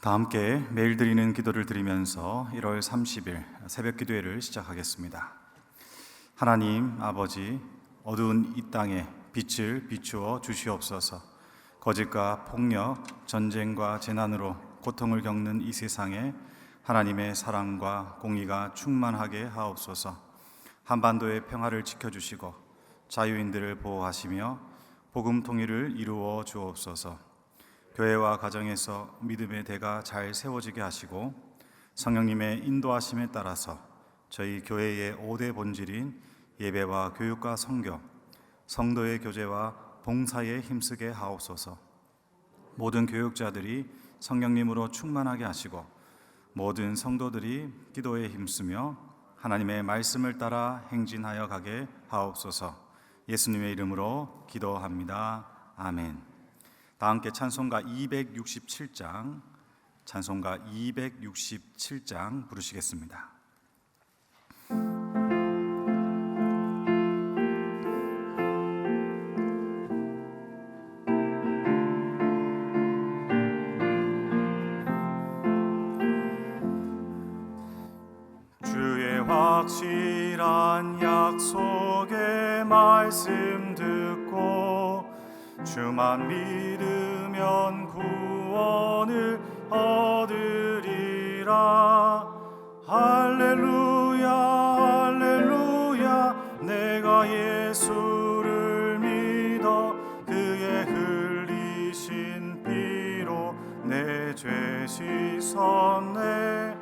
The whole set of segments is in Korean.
다 함께 매일 드리는 기도를 드리면서 1월 30일 새벽 기도회를 시작하겠습니다. 하나님 아버지, 어두운 이 땅에 빛을 비추어 주시옵소서. 거짓과 폭력, 전쟁과 재난으로 고통을 겪는 이 세상에 하나님의 사랑과 공의가 충만하게 하옵소서. 한반도의 평화를 지켜주시고 자유인들을 보호하시며 복음 통일을 이루어 주옵소서. 교회와 가정에서 믿음의 대가 잘 세워지게 하시고 성령님의 인도하심에 따라서 저희 교회의 5대 본질인 예배와 교육과 선교, 성도의 교제와 봉사에 힘쓰게 하옵소서. 모든 교육자들이 성령님으로 충만하게 하시고 모든 성도들이 기도에 힘쓰며 하나님의 말씀을 따라 행진하여 가게 하옵소서. 예수님의 이름으로 기도합니다. 아멘. 다 함께 찬송가 267장 부르시겠습니다. 주의 확실한 약속의 말씀 듣고 주만 믿으면 구원을 얻으리라. 할렐루야 할렐루야. 내가 예수를 믿어 그의 흘리신 피로 내 죄 씻었네.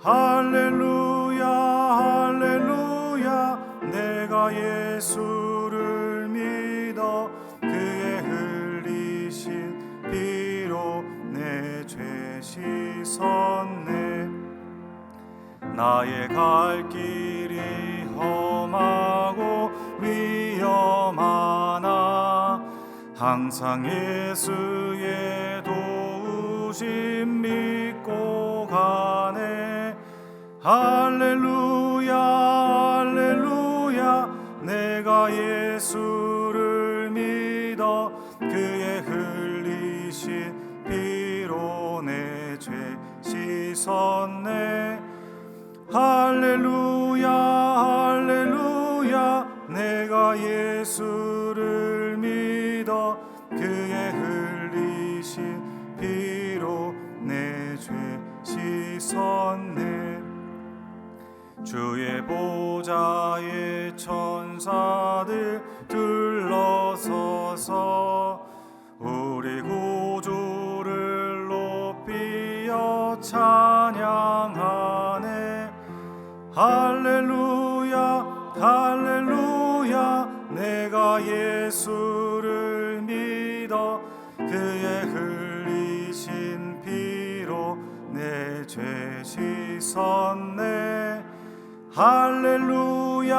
할렐루야 할렐루야. 내가 예수를 믿어 그의 흘리신 피로 내 죄 씻었네. 나의 갈 길이 험하고 위험하나 항상 예수의 도우심 믿고 가네. 할렐루야 할렐루야. 내가 예수를 믿어 그의 흘리신 피로 내 죄 씻었네. 할렐루야 할렐루야. 내가 예수를 믿어 그의 흘리신 피로 내 죄 씻었네. 주의 보좌에 천사들 둘러서서 우리 구주를 높이어 찬양하네. 할렐루야 할렐루야. 내가 예수를 믿어 그의 흘리신 피로 내 죄 씻었네. 할렐루야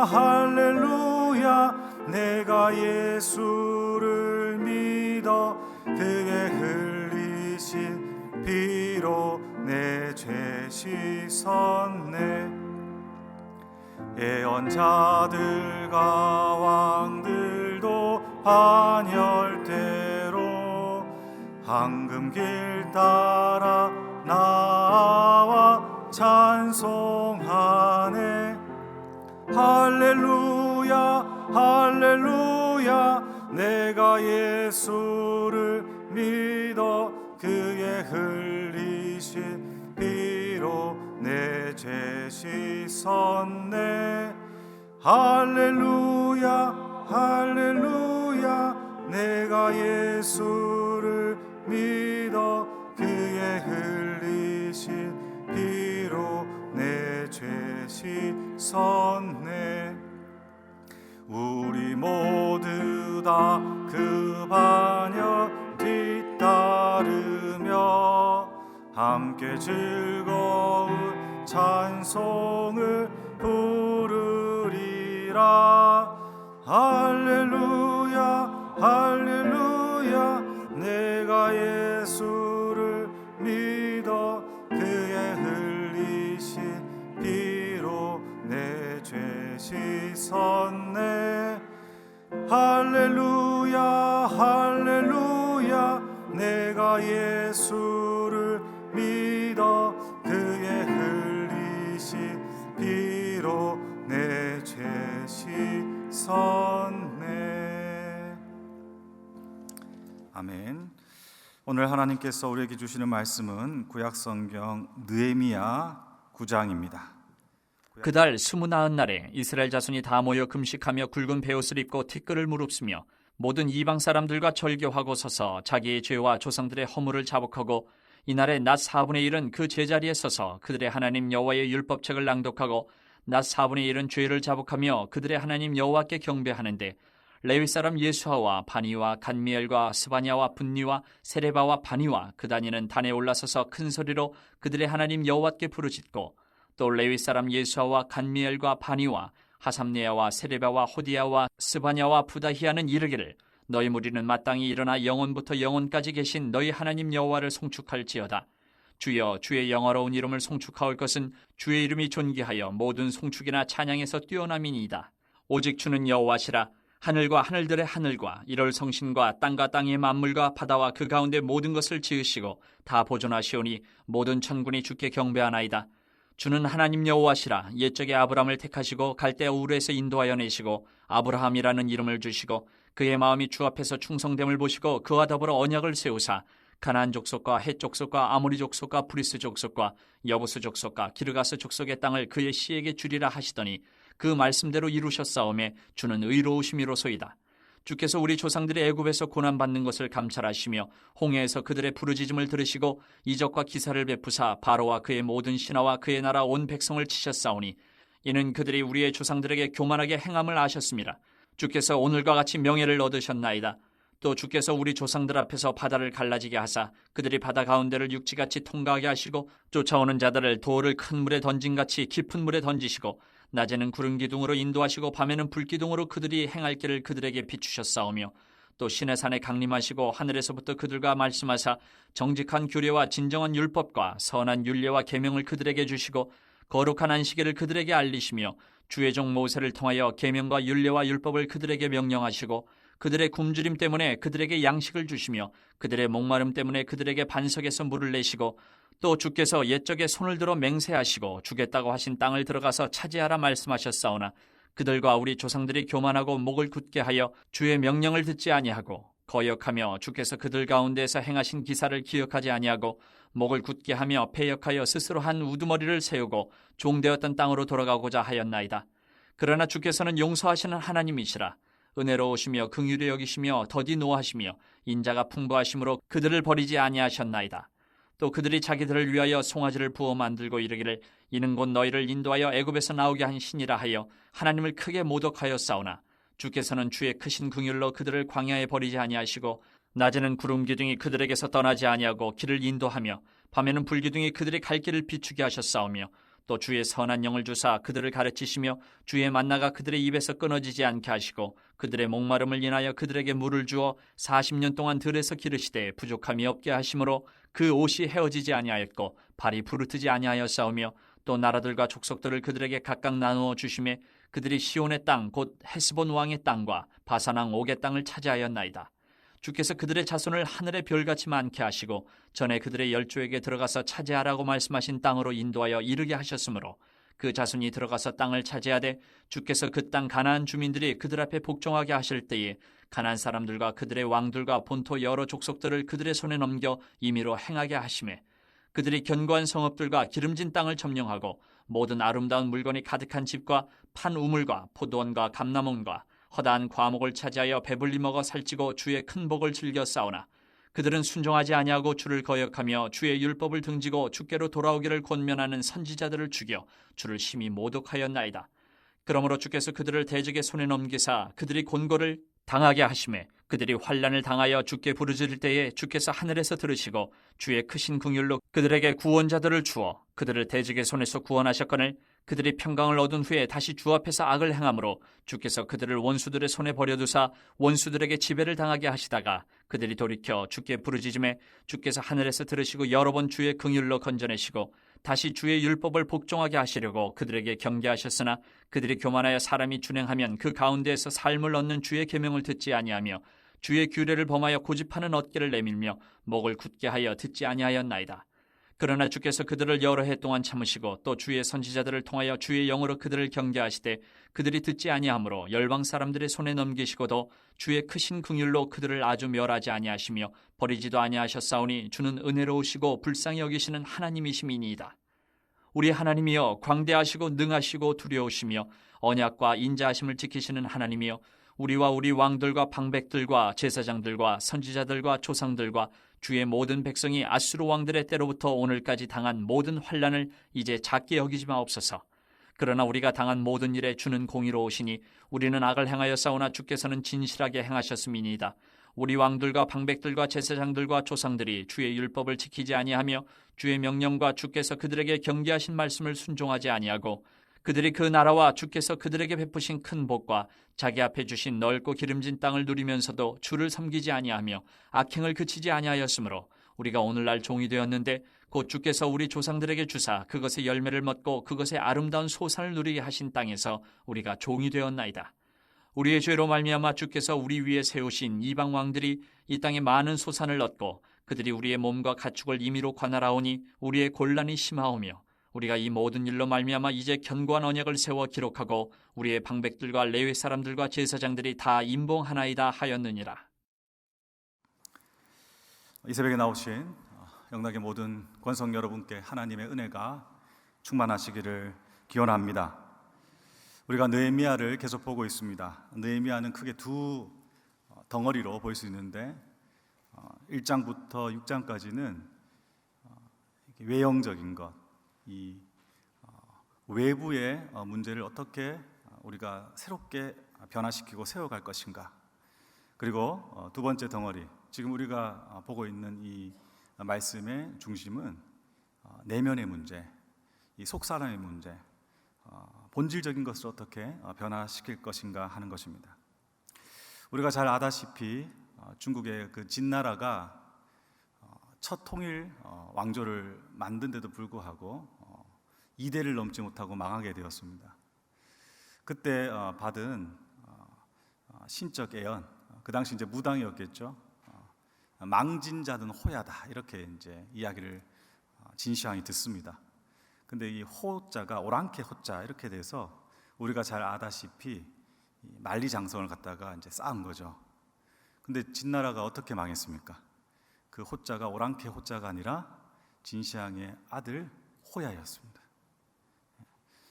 할렐루야. 내가 예수를 믿어 그의 흘리신 피로 내 죄 씻었네. 예언자들과 왕들도 반열대로 황금길 따라 나와 찬송하네. 할렐루야 할렐루야. 내가 예수를 믿어 그의 흘리신 피로 내 죄 씻었네. 할렐루야 할렐루야. 내가 예수를 믿어 그의 흘리신 피로 내 죄 씻었네. 우리 모두 다 그 반열 뒤따르며 함께 즐거운 찬송을 부르리라. 할렐루야 할렐루야. 내가 예수를 믿어 그의 흘리신 피로 내 죄 씻었네. 할렐루야 할렐루야. 내가 예수를 아멘. 오늘 하나님께서 우리에게 주시는 말씀은 구약성경 느헤미야 9장입니다. 그달 29날에 이스라엘 자손이 다 모여 금식하며 굵은 베옷을 입고 티끌을 무릅쓰며 모든 이방 사람들과 절교하고 서서 자기의 죄와 조상들의 허물을 자복하고 이날에 낮 4분의 1은 그 제자리에 서서 그들의 하나님 여호와의 율법책을 낭독하고 낮 4분의 1은 죄를 자복하며 그들의 하나님 여호와께 경배하는데 레위 사람 예수아와 바니와 간미엘과 스바냐와 분니와 세레바와 바니와 그 다니는 단에 올라서서 큰 소리로 그들의 하나님 여호와께 부르짖고 또 레위 사람 예수아와 간미엘과 바니와 하삼네아와 세레바와 호디야와 스바냐와 부다히야는 이르기를 너희 무리는 마땅히 일어나 영원부터 영원까지 계신 너희 하나님 여호와를 송축할지어다. 주여 주의 영화로운 이름을 송축하올 것은 주의 이름이 존귀하여 모든 송축이나 찬양에서 뛰어남이니이다. 오직 주는 여호와시라. 하늘과 하늘들의 하늘과 이럴 성신과 땅과 땅의 만물과 바다와 그 가운데 모든 것을 지으시고 다 보존하시오니 모든 천군이 주께 경배하나이다. 주는 하나님 여호와시라. 옛적에 아브라함을 택하시고 갈대아 우르에서 인도하여 내시고 아브라함이라는 이름을 주시고 그의 마음이 주 앞에서 충성됨을 보시고 그와 더불어 언약을 세우사 가나안 족속과 헷 족속과 아모리 족속과 브리스 족속과 여부스 족속과 기르가스 족속의 땅을 그의 씨에게 주리라 하시더니 그 말씀대로 이루셨사오매 주는 의로우심이로소이다. 주께서 우리 조상들이 애굽에서 고난받는 것을 감찰하시며 홍해에서 그들의 부르짖음을 들으시고 이적과 기사를 베푸사 바로와 그의 모든 신하와 그의 나라 온 백성을 치셨사오니 이는 그들이 우리의 조상들에게 교만하게 행함을 아셨습니다. 주께서 오늘과 같이 명예를 얻으셨나이다. 또 주께서 우리 조상들 앞에서 바다를 갈라지게 하사 그들이 바다 가운데를 육지같이 통과하게 하시고 쫓아오는 자들을 돌을 큰 물에 던진같이 깊은 물에 던지시고 낮에는 구름 기둥으로 인도하시고 밤에는 불기둥으로 그들이 행할 길을 그들에게 비추셨사오며 또 신의 산에 강림하시고 하늘에서부터 그들과 말씀하사 정직한 규례와 진정한 율법과 선한 율례와 계명을 그들에게 주시고 거룩한 안식일을 그들에게 알리시며 주의 종 모세를 통하여 계명과 율례와 율법을 그들에게 명령하시고 그들의 굶주림 때문에 그들에게 양식을 주시며 그들의 목마름 때문에 그들에게 반석에서 물을 내시고 또 주께서 옛적에 손을 들어 맹세하시고 주겠다고 하신 땅을 들어가서 차지하라 말씀하셨사오나 그들과 우리 조상들이 교만하고 목을 굳게 하여 주의 명령을 듣지 아니하고 거역하며 주께서 그들 가운데에서 행하신 기사를 기억하지 아니하고 목을 굳게 하며 패역하여 스스로 한 우두머리를 세우고 종되었던 땅으로 돌아가고자 하였나이다. 그러나 주께서는 용서하시는 하나님이시라. 은혜로우시며 긍휼히 여기시며 더디 노하시며 인자가 풍부하심으로 그들을 버리지 아니하셨나이다. 또 그들이 자기들을 위하여 송아지를 부어 만들고 이르기를 이는 곧 너희를 인도하여 애굽에서 나오게 한 신이라 하여 하나님을 크게 모독하였사오나 주께서는 주의 크신 긍휼로 그들을 광야에 버리지 아니하시고 낮에는 구름 기둥이 그들에게서 떠나지 아니하고 길을 인도하며 밤에는 불기둥이 그들의 갈 길을 비추게 하셨사오며 또 주의 선한 영을 주사 그들을 가르치시며 주의 만나가 그들의 입에서 끊어지지 않게 하시고 그들의 목마름을 인하여 그들에게 물을 주어 40년 동안 들에서 기르시되 부족함이 없게 하심으로 그 옷이 헤어지지 아니하였고 발이 부르트지 아니하였사오며 또 나라들과 족속들을 그들에게 각각 나누어 주심에 그들이 시온의 땅 곧 헤스본 왕의 땅과 바산 왕 옥의 땅을 차지하였나이다. 주께서 그들의 자손을 하늘의 별같이 많게 하시고 전에 그들의 열조에게 들어가서 차지하라고 말씀하신 땅으로 인도하여 이르게 하셨으므로 그 자손이 들어가서 땅을 차지하되 주께서 그 땅 가나안 주민들이 그들 앞에 복종하게 하실 때에 가나안 사람들과 그들의 왕들과 본토 여러 족속들을 그들의 손에 넘겨 임의로 행하게 하시매 그들이 견고한 성읍들과 기름진 땅을 점령하고 모든 아름다운 물건이 가득한 집과 판 우물과 포도원과 감람원과 허다한 과목을 차지하여 배불리 먹어 살찌고 주의 큰 복을 즐겨 싸우나 그들은 순종하지 아니하고 주를 거역하며 주의 율법을 등지고 주께로 돌아오기를 권면하는 선지자들을 죽여 주를 심히 모독하였나이다. 그러므로 주께서 그들을 대적의 손에 넘기사 그들이 곤고를 당하게 하시매 그들이 환난을 당하여 주께 부르짖을 때에 주께서 하늘에서 들으시고 주의 크신 긍휼로 그들에게 구원자들을 주어 그들을 대적의 손에서 구원하셨거늘 그들이 평강을 얻은 후에 다시 주 앞에서 악을 행함으로 주께서 그들을 원수들의 손에 버려두사 원수들에게 지배를 당하게 하시다가 그들이 돌이켜 주께 부르짖음에 주께서 하늘에서 들으시고 여러 번 주의 긍휼로 건져내시고 다시 주의 율법을 복종하게 하시려고 그들에게 경계하셨으나 그들이 교만하여 사람이 준행하면 그 가운데에서 삶을 얻는 주의 계명을 듣지 아니하며 주의 규례를 범하여 고집하는 어깨를 내밀며 목을 굳게 하여 듣지 아니하였나이다. 그러나 주께서 그들을 여러 해 동안 참으시고 또 주의 선지자들을 통하여 주의 영으로 그들을 경계하시되 그들이 듣지 아니하므로 열방 사람들의 손에 넘기시고도 주의 크신 긍휼로 그들을 아주 멸하지 아니하시며 버리지도 아니하셨사오니 주는 은혜로우시고 불쌍히 여기시는 하나님이심이니이다. 우리 하나님이여 광대하시고 능하시고 두려우시며 언약과 인자하심을 지키시는 하나님이여 우리와 우리 왕들과 방백들과 제사장들과 선지자들과 조상들과 주의 모든 백성이 아수르 왕들의 때로부터 오늘까지 당한 모든 환난을 이제 작게 여기지 마옵소서. 그러나 우리가 당한 모든 일에 주는 공의로우시니 우리는 악을 행하여 싸우나 주께서는 진실하게 행하셨음이니이다. 우리 왕들과 방백들과 제사장들과 조상들이 주의 율법을 지키지 아니하며 주의 명령과 주께서 그들에게 경계하신 말씀을 순종하지 아니하고 그들이 그 나라와 주께서 그들에게 베푸신 큰 복과 자기 앞에 주신 넓고 기름진 땅을 누리면서도 주를 섬기지 아니하며 악행을 그치지 아니하였으므로 우리가 오늘날 종이 되었는데 곧 주께서 우리 조상들에게 주사 그것의 열매를 먹고 그것의 아름다운 소산을 누리게 하신 땅에서 우리가 종이 되었나이다. 우리의 죄로 말미암아 주께서 우리 위에 세우신 이방 왕들이 이 땅에 많은 소산을 얻고 그들이 우리의 몸과 가축을 임의로 관할하오니 우리의 곤란이 심하오며 우리가 이 모든 일로 말미암아 이제 견고한 언약을 세워 기록하고 우리의 방백들과 레위 사람들과 제사장들이 다 임봉하나이다 하였느니라. 이 새벽에 나오신 영락의 모든 권성 여러분께 하나님의 은혜가 충만하시기를 기원합니다. 우리가 느헤미야를 계속 보고 있습니다. 느헤미야는 크게 두 덩어리로 볼 수 있는데 1장부터 6장까지는 외형적인 것, 이 외부의 문제를 어떻게 우리가 새롭게 변화시키고 세워갈 것인가. 그리고 두 번째 덩어리, 지금 우리가 보고 있는 이 말씀의 중심은 내면의 문제, 이 속사람의 문제, 본질적인 것을 어떻게 변화시킬 것인가 하는 것입니다. 우리가 잘 아다시피 중국의 그 진나라가 첫 통일 왕조를 만든데도 불구하고 2대를 넘지 못하고 망하게 되었습니다. 그때 받은 신적 애연, 그 당시 이제 무당이었겠죠. 망진자는 호야다 이렇게 이제 이야기를 진시황이 듣습니다. 근데 이 호자가 오랑캐 호자 이렇게 돼서 우리가 잘 아다시피 만리장성을 갖다가 이제 쌓은 거죠. 근데 진나라가 어떻게 망했습니까? 그 호자가 오랑캐 호자가 아니라 진시황의 아들 호야였습니다.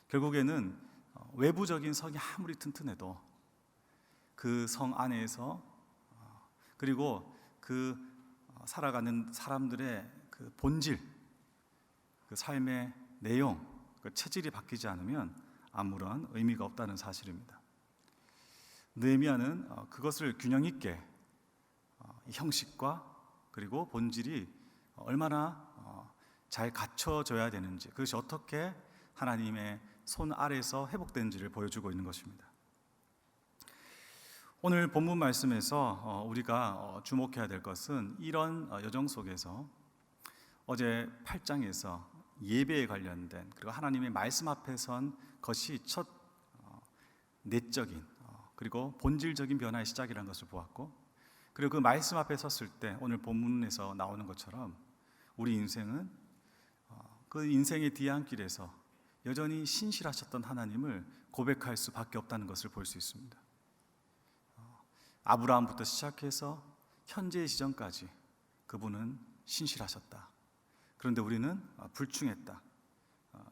결국에는 외부적인 성이 아무리 튼튼해도 그 성 안에서 그리고 그 살아가는 사람들의 그 본질, 그 삶의 내용, 그 체질이 바뀌지 않으면 아무런 의미가 없다는 사실입니다. 느헤미야는 그것을 균형 있게 형식과 그리고 본질이 얼마나 잘 갖춰져야 되는지, 그것이 어떻게 하나님의 손 아래서 회복되는지를 보여주고 있는 것입니다. 오늘 본문 말씀에서 우리가 주목해야 될 것은 이런 여정 속에서 어제 8장에서 예배에 관련된 그리고 하나님의 말씀 앞에 선 것이 첫 내적인 그리고 본질적인 변화의 시작이라는 것을 보았고, 그리고 그 말씀 앞에 섰을 때 오늘 본문에서 나오는 것처럼 우리 인생은 그 인생의 뒤안길에서 여전히 신실하셨던 하나님을 고백할 수밖에 없다는 것을 볼 수 있습니다. 아브라함부터 시작해서 현재의 시점까지 그분은 신실하셨다. 그런데 우리는 불충했다.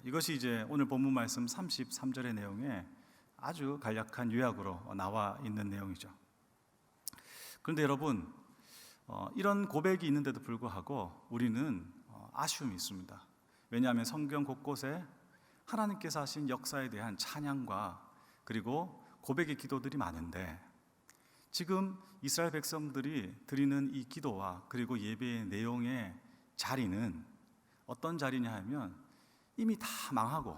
이것이 이제 오늘 본문 말씀 33절의 내용에 아주 간략한 요약으로 나와 있는 내용이죠. 그런데 여러분, 이런 고백이 있는데도 불구하고 우리는 아쉬움이 있습니다. 왜냐하면 성경 곳곳에 하나님께서 하신 역사에 대한 찬양과 그리고 고백의 기도들이 많은데, 지금 이스라엘 백성들이 드리는 이 기도와 그리고 예배의 내용의 자리는 어떤 자리냐 하면 이미 다 망하고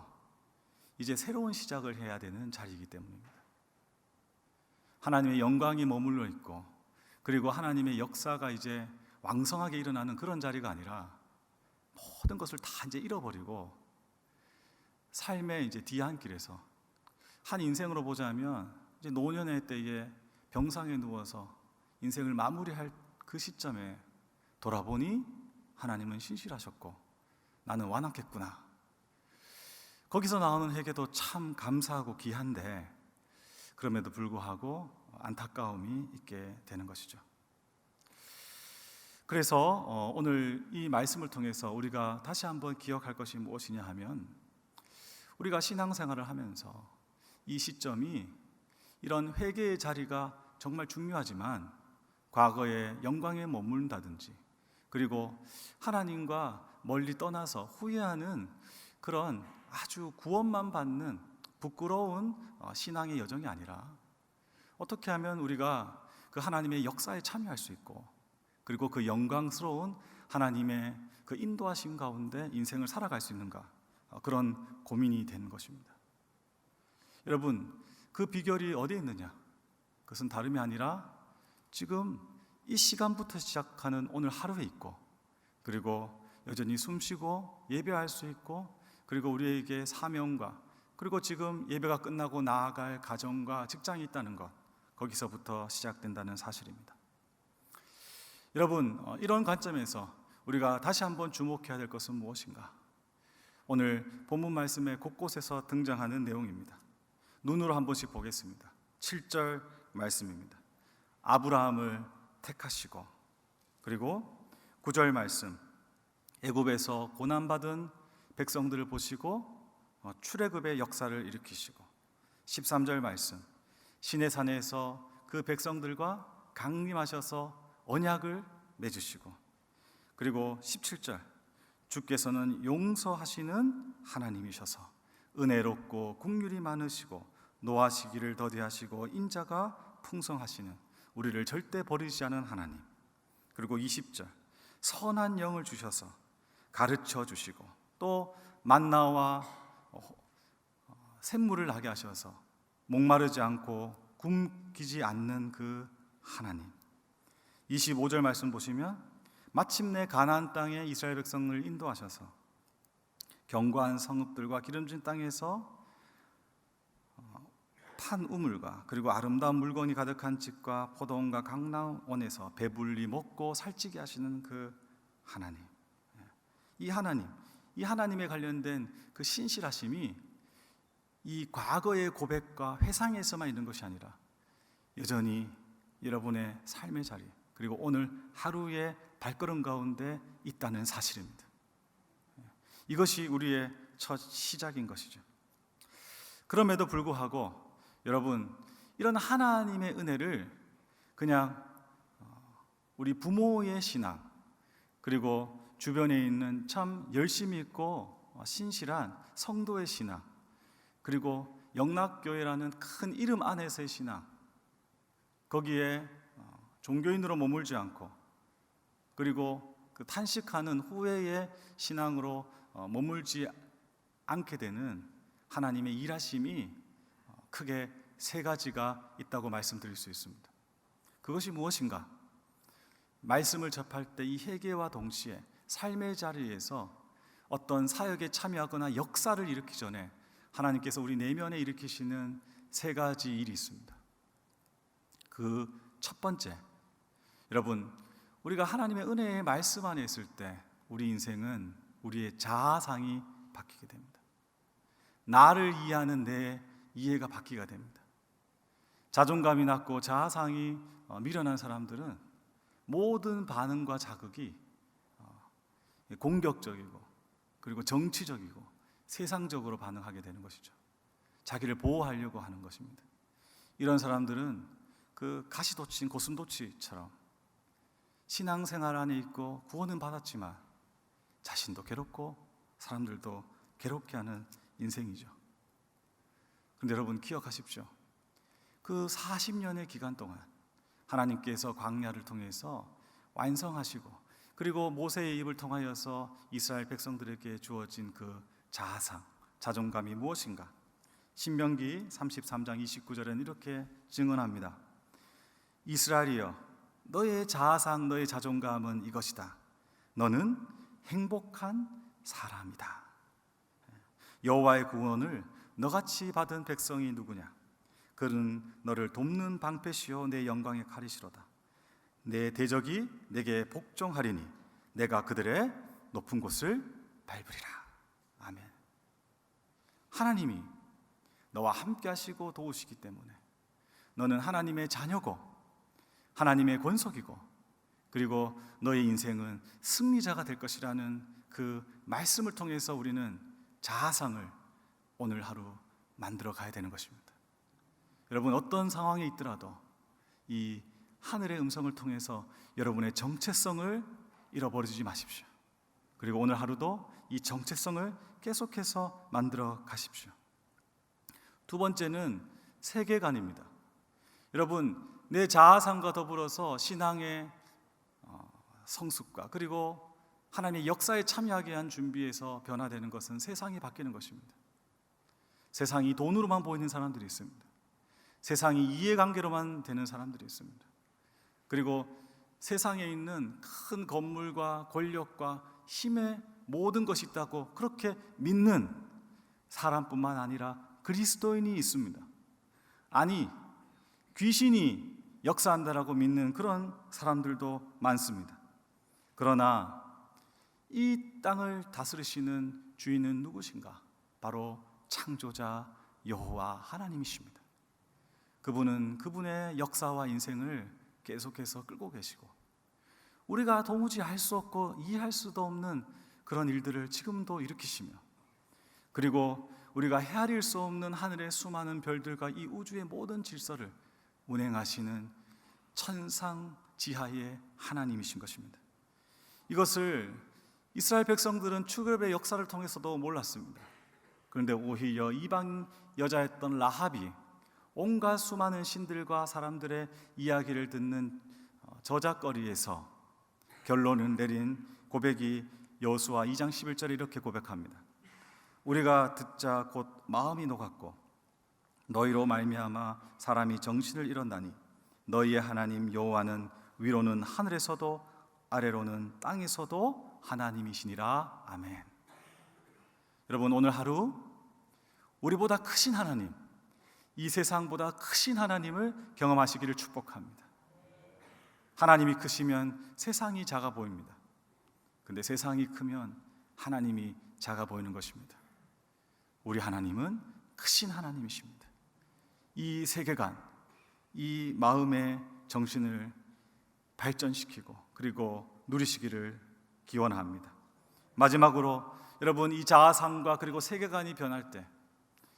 이제 새로운 시작을 해야 되는 자리이기 때문입니다. 하나님의 영광이 머물러 있고 그리고 하나님의 역사가 이제 왕성하게 일어나는 그런 자리가 아니라 모든 것을 다 이제 잃어버리고 삶의 이제 뒤안길에서 한 인생으로 보자면 이제 노년의 때에 병상에 누워서 인생을 마무리할 그 시점에 돌아보니 하나님은 신실하셨고 나는 완악했구나. 거기서 나오는 회개도 참 감사하고 귀한데 그럼에도 불구하고 안타까움이 있게 되는 것이죠. 그래서 오늘 이 말씀을 통해서 우리가 다시 한번 기억할 것이 무엇이냐 하면, 우리가 신앙생활을 하면서 이 시점이 이런 회개의 자리가 정말 중요하지만 과거의 영광에 머문다든지, 그리고 하나님과 멀리 떠나서 후회하는 그런 아주 구원만 받는 부끄러운 신앙의 여정이 아니라, 어떻게 하면 우리가 그 하나님의 역사에 참여할 수 있고, 그리고 그 영광스러운 하나님의 그 인도하심 가운데 인생을 살아갈 수 있는가, 그런 고민이 되는 것입니다. 여러분, 그 비결이 어디에 있느냐? 그것은 다름이 아니라 지금 이 시간부터 시작하는 오늘 하루에 있고, 그리고 여전히 숨쉬고 예배할 수 있고, 그리고 우리에게 사명과, 그리고 지금 예배가 끝나고 나아갈 가정과 직장이 있다는 것, 거기서부터 시작된다는 사실입니다. 여러분, 이런 관점에서 우리가 다시 한번 주목해야 될 것은 무엇인가? 오늘 본문 말씀의 곳곳에서 등장하는 내용입니다. 눈으로 한 번씩 보겠습니다. 7절 말씀입니다. 아브라함을 택하시고, 그리고 9절 말씀, 애굽에서 고난받은 백성들을 보시고 출애굽의 역사를 일으키시고, 13절 말씀, 시내산에서 그 백성들과 강림하셔서 언약을 맺으시고, 그리고 17절, 주께서는 용서하시는 하나님이셔서 은혜롭고 긍휼이 많으시고 노하시기를 더디하시고 인자가 풍성하시는, 우리를 절대 버리지 않은 하나님. 그리고 20절, 선한 영을 주셔서 가르쳐 주시고, 또 만나와 샘물을 나게 하셔서 목마르지 않고 굶기지 않는 그 하나님. 25절 말씀 보시면 마침내 가나안 땅에 이스라엘 백성을 인도하셔서 견고한 성읍들과 기름진 땅에서 탄 우물과, 그리고 아름다운 물건이 가득한 집과 포도원과 강낭원에서 배불리 먹고 살찌게 하시는 그 하나님. 이 하나님에 관련된 그 신실하심이 이 과거의 고백과 회상에서만 있는 것이 아니라 여전히 여러분의 삶의 자리, 그리고 오늘 하루의 발걸음 가운데 있다는 사실입니다. 이것이 우리의 첫 시작인 것이죠. 그럼에도 불구하고 여러분, 이런 하나님의 은혜를 그냥 우리 부모의 신앙, 그리고 주변에 있는 참 열심히 있고 신실한 성도의 신앙, 그리고 영락교회라는 큰 이름 안에서의 신앙, 거기에 종교인으로 머물지 않고, 그리고 그 탄식하는 후회의 신앙으로 머물지 않게 되는 하나님의 일하심이 크게 세 가지가 있다고 말씀드릴 수 있습니다. 그것이 무엇인가? 말씀을 접할 때 이 회개와 동시에 삶의 자리에서 어떤 사역에 참여하거나 역사를 일으키기 전에 하나님께서 우리 내면에 일으키시는 세 가지 일이 있습니다. 그 첫 번째, 여러분, 우리가 하나님의 은혜의 말씀 안에 있을 때 우리 인생은 우리의 자아상이 바뀌게 됩니다. 나를 이해하는 내 이해가 바뀌게 됩니다. 자존감이 낮고 자아상이 미련한 사람들은 모든 반응과 자극이 공격적이고, 그리고 정치적이고 세상적으로 반응하게 되는 것이죠. 자기를 보호하려고 하는 것입니다. 이런 사람들은 그 가시돋친 고슴도치처럼 신앙생활 안에 있고 구원은 받았지만 자신도 괴롭고 사람들도 괴롭게 하는 인생이죠. 그런데 여러분, 기억하십시오. 그 40년의 기간 동안 하나님께서 광야를 통해서 완성하시고, 그리고 모세의 입을 통하여서 이스라엘 백성들에게 주어진 그 자아상, 자존감이 무엇인가? 신명기 33장 29절에는 이렇게 증언합니다. 이스라엘이여, 너의 자아상, 너의 자존감은 이것이다. 너는 행복한 사람이다. 여호와의 구원을 너같이 받은 백성이 누구냐? 그는 너를 돕는 방패시요 내 영광의 칼이시로다. 내 대적이 내게 복종하리니 내가 그들의 높은 곳을 밟으리라. 아멘. 하나님이 너와 함께 하시고 도우시기 때문에 너는 하나님의 자녀고 하나님의 권속이고 그리고 너의 인생은 승리자가 될 것이라는 그 말씀을 통해서 우리는 자아상을 오늘 하루 만들어 가야 되는 것입니다. 여러분, 어떤 상황에 있더라도 이 하늘의 음성을 통해서 여러분의 정체성을 잃어버리지 마십시오. 그리고 오늘 하루도 이 정체성을 계속해서 만들어 가십시오. 두 번째는 세계관입니다. 여러분, 내 자아상과 더불어서 신앙의 성숙과 그리고 하나님의 역사에 참여하기 위한 준비에서 변화되는 것은 세상이 바뀌는 것입니다. 세상이 돈으로만 보이는 사람들이 있습니다. 세상이 이해관계로만 되는 사람들이 있습니다. 그리고 세상에 있는 큰 건물과 권력과 힘의 모든 것이 있다고 그렇게 믿는 사람뿐만 아니라 그리스도인이 있습니다. 아니, 귀신이 역사한다라고 믿는 그런 사람들도 많습니다. 그러나 이 땅을 다스리시는 주인은 누구신가? 바로 창조자 여호와 하나님이십니다. 그분은 그분의 역사와 인생을 계속해서 끌고 계시고 우리가 도무지 알 수 없고 이해할 수도 없는 그런 일들을 지금도 일으키시며 그리고 우리가 헤아릴 수 없는 하늘의 수많은 별들과 이 우주의 모든 질서를 운행하시는 천상지하의 하나님이신 것입니다. 이것을 이스라엘 백성들은 출애굽의 역사를 통해서도 몰랐습니다. 그런데 오히려 이방 여자였던 라합이 온갖 수많은 신들과 사람들의 이야기를 듣는 저작거리에서 결론을 내린 고백이 여호수아 2장 11절에 이렇게 고백합니다. 우리가 듣자 곧 마음이 녹았고 너희로 말미암아 사람이 정신을 잃었나니 너희의 하나님 여호와는 위로는 하늘에서도 아래로는 땅에서도 하나님이시니라. 아멘. 여러분, 오늘 하루 우리보다 크신 하나님, 이 세상보다 크신 하나님을 경험하시기를 축복합니다. 하나님이 크시면 세상이 작아 보입니다. 근데 세상이 크면 하나님이 작아 보이는 것입니다. 우리 하나님은 크신 하나님이십니다. 이 세계관, 이 마음의 정신을 발전시키고 그리고 누리시기를 기원합니다. 마지막으로 여러분, 이 자아상과 그리고 세계관이 변할 때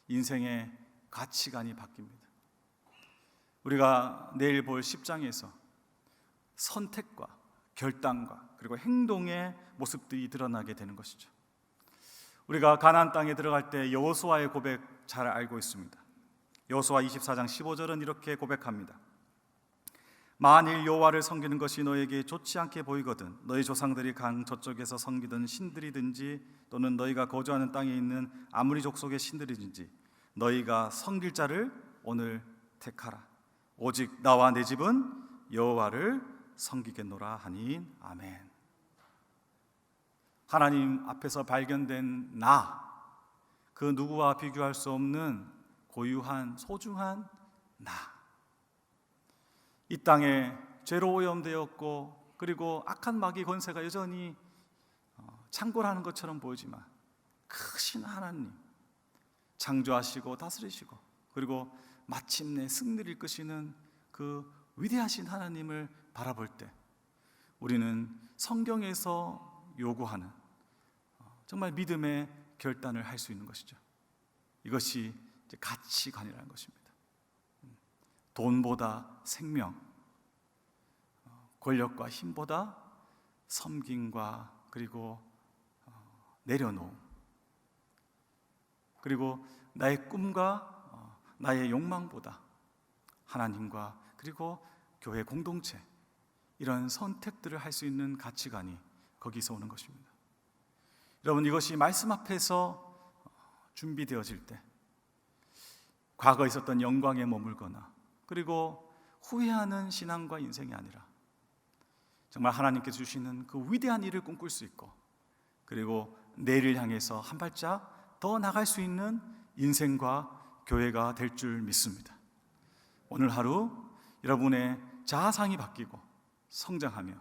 인생의 가치관이 바뀝니다. 우리가 내일 볼 10장에서 선택과 결단과 그리고 행동의 모습들이 드러나게 되는 것이죠. 우리가 가나안 땅에 들어갈 때 여호수아의 고백 잘 알고 있습니다. 여호수아 24장 15절은 이렇게 고백합니다. 만일 여호와를 섬기는 것이 너에게 좋지 않게 보이거든 너희 조상들이 강 저쪽에서 섬기던 신들이든지 또는 너희가 거주하는 땅에 있는 아무리 족속의 신들이든지 너희가 섬길 자를 오늘 택하라. 오직 나와 내 집은 여호와를 섬기겠노라 하니. 아멘. 하나님 앞에서 발견된 나, 그 누구와 비교할 수 없는 고유한 소중한 나, 이 땅에 죄로 오염되었고 그리고 악한 마귀 권세가 여전히 창궐하는 것처럼 보이지만 크신 하나님, 창조하시고 다스리시고 그리고 마침내 승리를 이끄시는 그 위대하신 하나님을 바라볼 때 우리는 성경에서 요구하는 정말 믿음의 결단을 할 수 있는 것이죠. 이것이 이제 가치관이라는 것입니다. 돈보다 생명, 권력과 힘보다 섬김과 그리고 내려놓음, 그리고 나의 꿈과 나의 욕망보다 하나님과 그리고 교회 공동체, 이런 선택들을 할 수 있는 가치관이 거기서 오는 것입니다. 여러분, 이것이 말씀 앞에서 준비되어질 때 과거에 있었던 영광에 머물거나 그리고 후회하는 신앙과 인생이 아니라 정말 하나님께서 주시는 그 위대한 일을 꿈꿀 수 있고 그리고 내일을 향해서 한 발짝 더 나갈 수 있는 인생과 교회가 될 줄 믿습니다. 오늘 하루 여러분의 자아상이 바뀌고 성장하며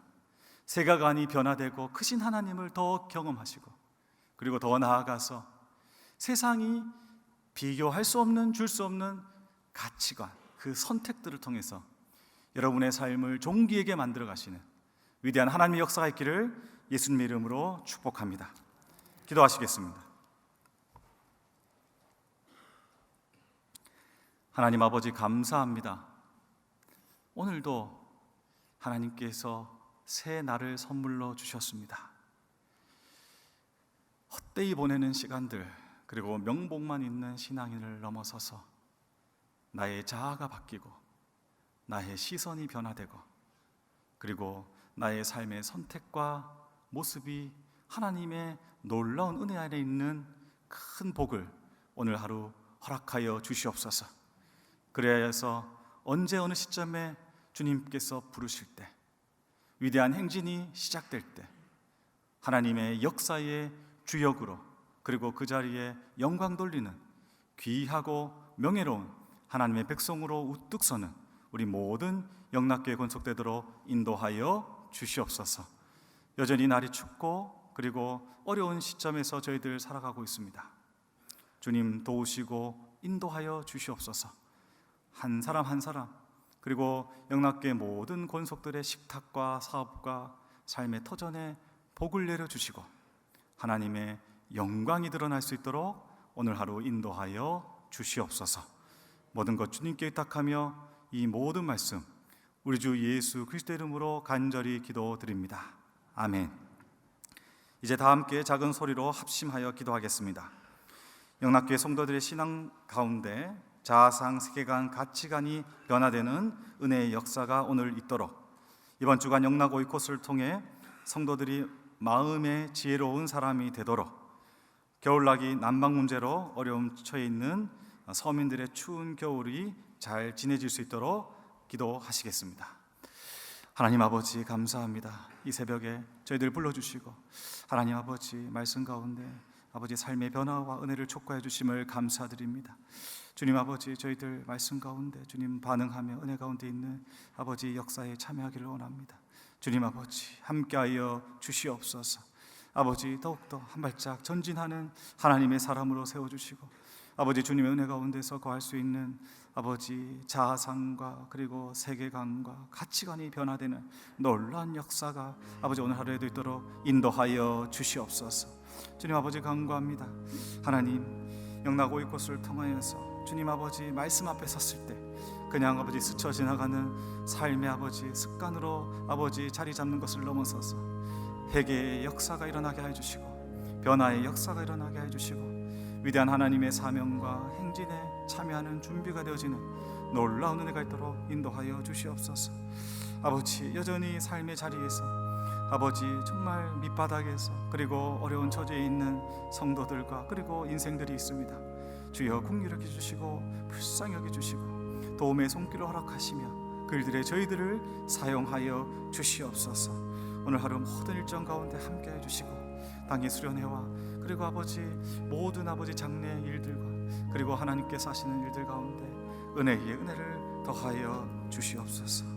세계관이 변화되고 크신 하나님을 더 경험하시고 그리고 더 나아가서 세상이 비교할 수 없는 줄 수 없는 가치관, 그 선택들을 통해서 여러분의 삶을 종기에게 만들어 가시는 위대한 하나님의 역사가 있기를 예수님의 이름으로 축복합니다. 기도하시겠습니다. 하나님 아버지 감사합니다. 오늘도 하나님께서 새 날을 선물로 주셨습니다. 헛되이 보내는 시간들, 그리고 명복만 있는 신앙인을 넘어서서 나의 자아가 바뀌고 나의 시선이 변화되고 그리고 나의 삶의 선택과 모습이 하나님의 놀라운 은혜 안에 있는 큰 복을 오늘 하루 허락하여 주시옵소서. 그래야 해서 언제 어느 시점에 주님께서 부르실 때, 위대한 행진이 시작될 때 하나님의 역사의 주역으로, 그리고 그 자리에 영광 돌리는 귀하고 명예로운 하나님의 백성으로 우뚝 서는 우리 모든 영락교회 건속되도록 인도하여 주시옵소서. 여전히 날이 춥고 그리고 어려운 시점에서 저희들 살아가고 있습니다. 주님 도우시고 인도하여 주시옵소서. 한 사람 한 사람, 그리고 영락교회 모든 권속들의 식탁과 사업과 삶의 터전에 복을 내려주시고 하나님의 영광이 드러날 수 있도록 오늘 하루 인도하여 주시옵소서. 모든 것 주님께 의탁하며 이 모든 말씀 우리 주 예수 그리스도 이름으로 간절히 기도드립니다. 아멘. 이제 다 함께 작은 소리로 합심하여 기도하겠습니다. 영락교회 성도들의 신앙 가운데 자아상, 세계관, 가치관이 변화되는 은혜의 역사가 오늘 있도록, 이번 주간 영락 오이코스를 통해 성도들이 마음의 지혜로운 사람이 되도록, 겨울나기 난방 문제로 어려움 처해 있는 서민들의 추운 겨울이 잘 지내질 수 있도록 기도하시겠습니다. 하나님 아버지 감사합니다. 이 새벽에 저희들 불러주시고 하나님 아버지 말씀 가운데 아버지 삶의 변화와 은혜를 촉구해 주심을 감사드립니다. 주님 아버지 저희들 말씀 가운데 주님 반응하며 은혜 가운데 있는 아버지 역사에 참여하기를 원합니다. 주님 아버지 함께하여 주시옵소서. 아버지 더욱더 한 발짝 전진하는 하나님의 사람으로 세워주시고 아버지 주님의 은혜 가운데서 거할 수 있는 아버지 자아상과 그리고 세계관과 가치관이 변화되는 놀라운 역사가 아버지 오늘 하루에도 있도록 인도하여 주시옵소서. 주님 아버지 간구합니다. 하나님 영락 오이코스를 통하여서 주님 아버지 말씀 앞에 섰을 때 그냥 아버지 스쳐 지나가는 삶의 아버지 습관으로 아버지 자리 잡는 것을 넘어서서 회개의 역사가 일어나게 해주시고 변화의 역사가 일어나게 해주시고 위대한 하나님의 사명과 행진에 참여하는 준비가 되어지는 놀라운 은혜가 있도록 인도하여 주시옵소서. 아버지 여전히 삶의 자리에서 아버지 정말 밑바닥에서 그리고 어려운 처지에 있는 성도들과 그리고 인생들이 있습니다. 주여 긍휼히 여겨주시고 불쌍히 여겨주시고 도움의 손길을 허락하시며 그들의 저희들을 사용하여 주시옵소서. 오늘 하루 모든 일정 가운데 함께해 주시고 당의 수련회와 그리고 아버지 모든 아버지 장래 일들과 그리고 하나님께서 하시는 일들 가운데 은혜의 은혜를 더하여 주시옵소서.